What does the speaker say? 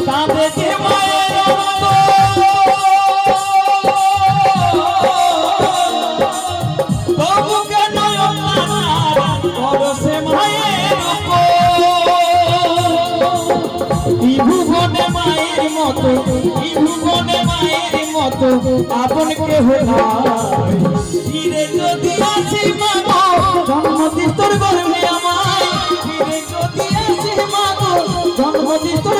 কাঁদে যে মায়ের অন্ত তবু কেন করছে মায়ের ভুবনে মায়ের মতো ভুবনে মায়ের মতো আপন কেহ নাই ফিরে যদি আসি মাগো জন্মদিন তোর গর্ভে আমায় ফিরে যদি আসি মাগো জন্মদিন তোর